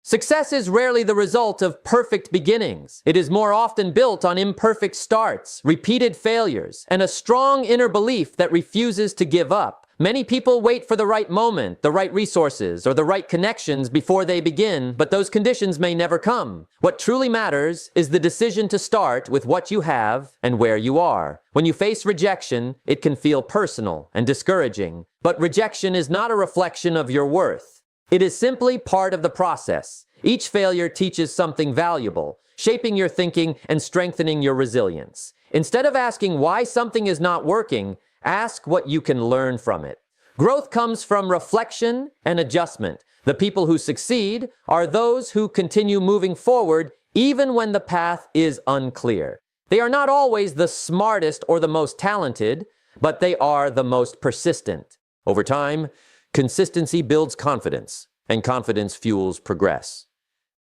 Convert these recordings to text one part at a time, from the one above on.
Success is rarely the result of perfect beginnings. It is more often built on imperfect starts, repeated failures, and a strong inner belief that refuses to give up. Many people wait for the right moment, the right resources, or the right connections before they begin, but those conditions may never come. What truly matters is the decision to start with what you have and where you are. When you face rejection, it can feel personal and discouraging, but rejection is not a reflection of your worth. It is simply part of the process. Each failure teaches something valuable, shaping your thinking and strengthening your resilience. Instead of asking why something is not working, ask what you can learn from it. Growth comes from reflection and adjustment. The people who succeed are those who continue moving forward even when the path is unclear. They are not always the smartest or the most talented, but they are the most persistent. Over time, consistency builds confidence, and confidence fuels progress.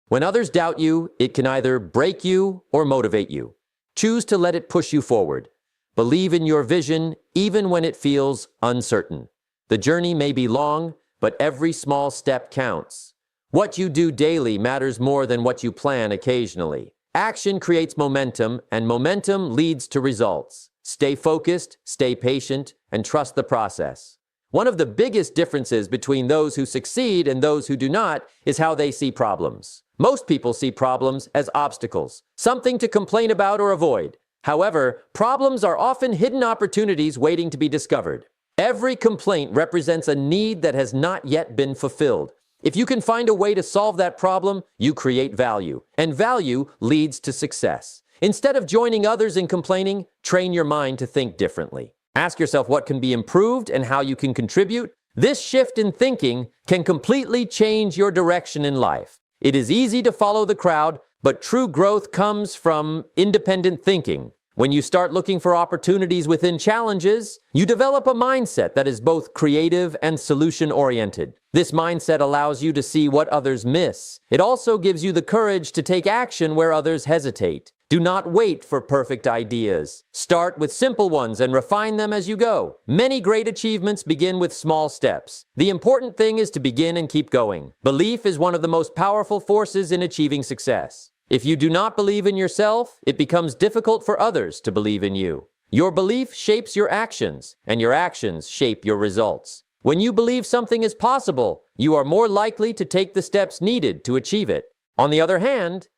When others doubt you, it can either break you or motivate you. Choose to let it push you forward. Believe in your vision even when it feels uncertain. The journey may be long, but every small step counts. What you do daily matters more than what you plan occasionally. Action creates momentum, and momentum leads to results. Stay focused, stay patient, and trust the process. One of the biggest differences between those who succeed and those who do not is how they see problems. Most people see problems as obstacles, something to complain about or avoid. However, problems are often hidden opportunities waiting to be discovered. Every complaint represents a need that has not yet been fulfilled. If you can find a way to solve that problem, you create value, and value leads to success. Instead of joining others in complaining, train your mind to think differently. Ask yourself what can be improved and how you can contribute. This shift in thinking can completely change your direction in life. It is easy to follow the crowd, but true growth comes from independent thinking. When you start looking for opportunities within challenges, you develop a mindset that is both creative and solution-oriented. This mindset allows you to see what others miss. It also gives you the courage to take action where others hesitate. Do not wait for perfect ideas. Start with simple ones and refine them as you go. Many great achievements begin with small steps. The important thing is to begin and keep going. Belief is one of the most powerful forces in achieving success. If you do not believe in yourself, it becomes difficult for others to believe in you. Your belief shapes your actions, and your actions shape your results. When you believe something is possible, you are more likely to take the steps needed to achieve it. On the other hand,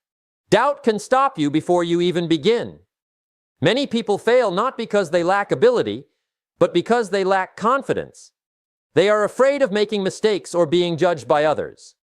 doubt can stop you before you even begin. Many people fail not because they lack ability, but because they lack confidence. They are afraid of making mistakes or being judged by others.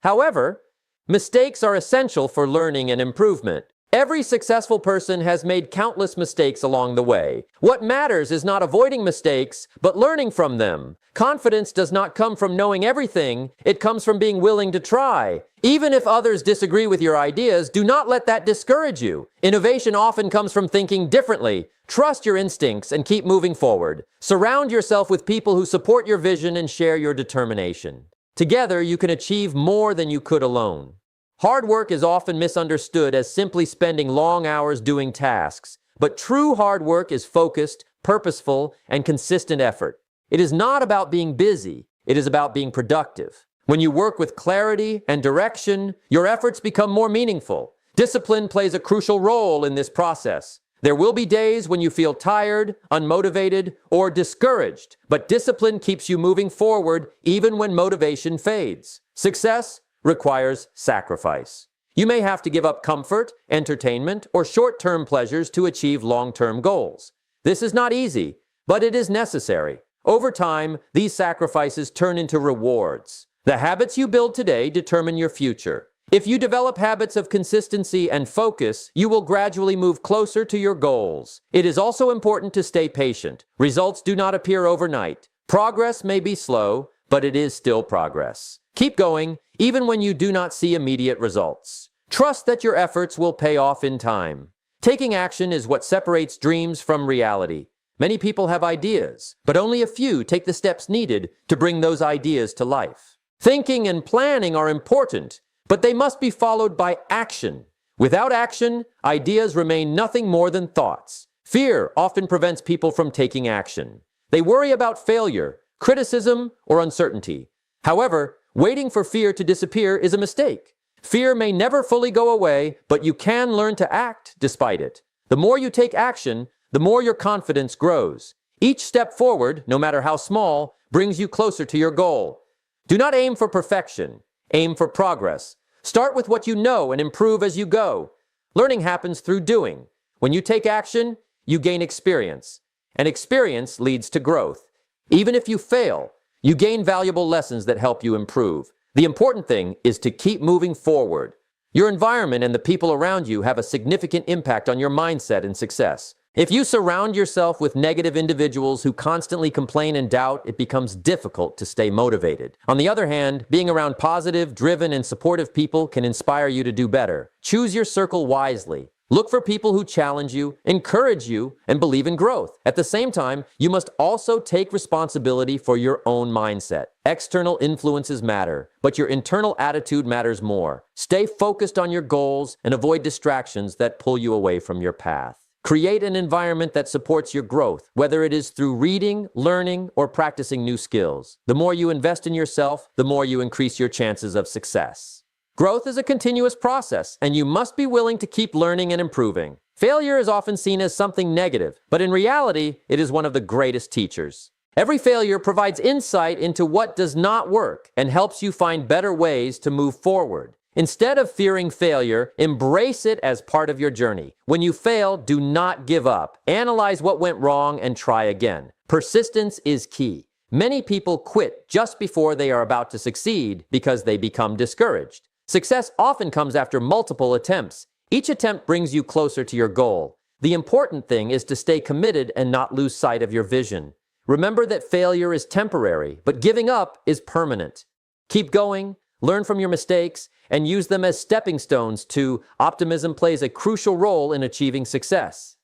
However, mistakes are essential for learning and improvement. Every successful person has made countless mistakes along the way. What matters is not avoiding mistakes, but learning from them. Confidence does not come from knowing everything, it comes from being willing to try. Even if others disagree with your ideas, do not let that discourage you. Innovation often comes from thinking differently. Trust your instincts and keep moving forward. Surround yourself with people who support your vision and share your determination. Together, you can achieve more than you could alone. Hard work is often misunderstood as simply spending long hours doing tasks, but true hard work is focused, purposeful, and consistent effort. It is not about being busy, it is about being productive. When you work with clarity and direction, your efforts become more meaningful. Discipline plays a crucial role in this process. There will be days when you feel tired, unmotivated, or discouraged, but discipline keeps you moving forward even when motivation fades. Success requires sacrifice. You may have to give up comfort, entertainment, or short-term pleasures to achieve long-term goals. This is not easy, but it is necessary. Over time, these sacrifices turn into rewards. The habits you build today determine your future. If you develop habits of consistency and focus, you will gradually move closer to your goals. It is also important to stay patient. Results do not appear overnight. Progress may be slow, but it is still progress. Keep going, even when you do not see immediate results. Trust that your efforts will pay off in time. Taking action is what separates dreams from reality. Many people have ideas, but only a few take the steps needed to bring those ideas to life. Thinking and planning are important, but they must be followed by action. Without action, ideas remain nothing more than thoughts. Fear often prevents people from taking action. They worry about failure, criticism, or uncertainty. However, waiting for fear to disappear is a mistake. Fear may never fully go away, but you can learn to act despite it. The more you take action, the more your confidence grows. Each step forward, no matter how small, brings you closer to your goal. Do not aim for perfection. Aim for progress. Start with what you know and improve as you go. Learning happens through doing. When you take action, you gain experience. And experience leads to growth. Even if you fail, you gain valuable lessons that help you improve. The important thing is to keep moving forward. Your environment and the people around you have a significant impact on your mindset and success. If you surround yourself with negative individuals who constantly complain and doubt, it becomes difficult to stay motivated. On the other hand, being around positive, driven, and supportive people can inspire you to do better. Choose your circle wisely. Look for people who challenge you, encourage you, and believe in growth. At the same time, you must also take responsibility for your own mindset. External influences matter, but your internal attitude matters more. Stay focused on your goals and avoid distractions that pull you away from your path. Create an environment that supports your growth, whether it is through reading, learning, or practicing new skills. The more you invest in yourself, the more you increase your chances of success. Growth is a continuous process, and you must be willing to keep learning and improving. Failure is often seen as something negative, but in reality, it is one of the greatest teachers. Every failure provides insight into what does not work and helps you find better ways to move forward. Instead of fearing failure, embrace it as part of your journey. When you fail, do not give up. Analyze what went wrong and try again. Persistence is key. Many people quit just before they are about to succeed because they become discouraged. Success often comes after multiple attempts. Each attempt brings you closer to your goal. The important thing is to stay committed and not lose sight of your vision. Remember that failure is temporary, but giving up is permanent. Keep going, learn from your mistakes, and use them as stepping stones to optimism plays a crucial role in achieving success.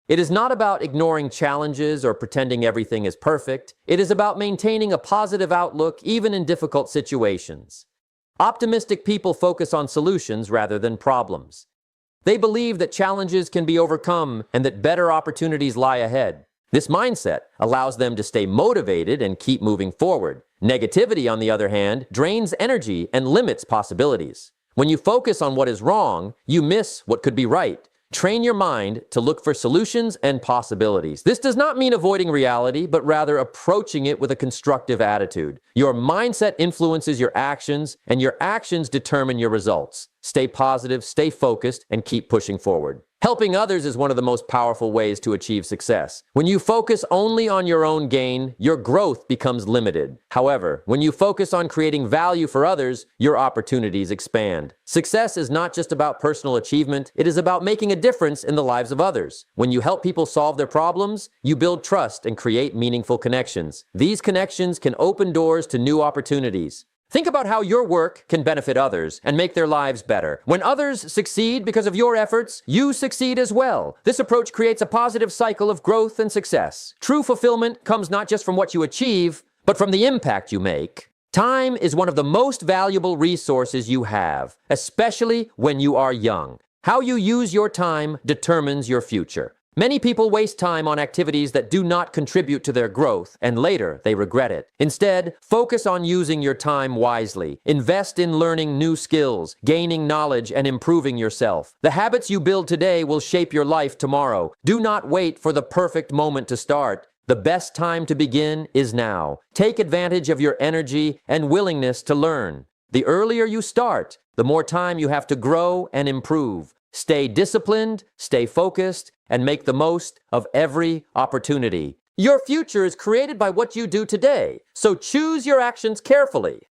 It is not about ignoring challenges or pretending everything is perfect. It is about maintaining a positive outlook even in difficult situations. Optimistic people focus on solutions rather than problems. They believe that challenges can be overcome and that better opportunities lie ahead. This mindset allows them to stay motivated and keep moving forward. Negativity, on the other hand, drains energy and limits possibilities. When you focus on what is wrong, you miss what could be right. Train your mind to look for solutions and possibilities. This does not mean avoiding reality, but rather approaching it with a constructive attitude. Your mindset influences your actions, and your actions determine your results. Stay positive, stay focused, and keep pushing forward. Helping others is one of the most powerful ways to achieve success. When you focus only on your own gain, your growth becomes limited. However, when you focus on creating value for others, your opportunities expand. Success is not just about personal achievement, it is about making a difference in the lives of others. When you help people solve their problems, you build trust and create meaningful connections. These connections can open doors to new opportunities. Think about how your work can benefit others and make their lives better. When others succeed because of your efforts, you succeed as well. This approach creates a positive cycle of growth and success. True fulfillment comes not just from what you achieve, but from the impact you make. Time is one of the most valuable resources you have, especially when you are young. How you use your time determines your future. Many people waste time on activities that do not contribute to their growth, and later they regret it. Instead, focus on using your time wisely. Invest in learning new skills, gaining knowledge, and improving yourself. The habits you build today will shape your life tomorrow. Do not wait for the perfect moment to start. The best time to begin is now. Take advantage of your energy and willingness to learn. The earlier you start, the more time you have to grow and improve. Stay disciplined, stay focused, and make the most of every opportunity. Your future is created by what you do today, so choose your actions carefully.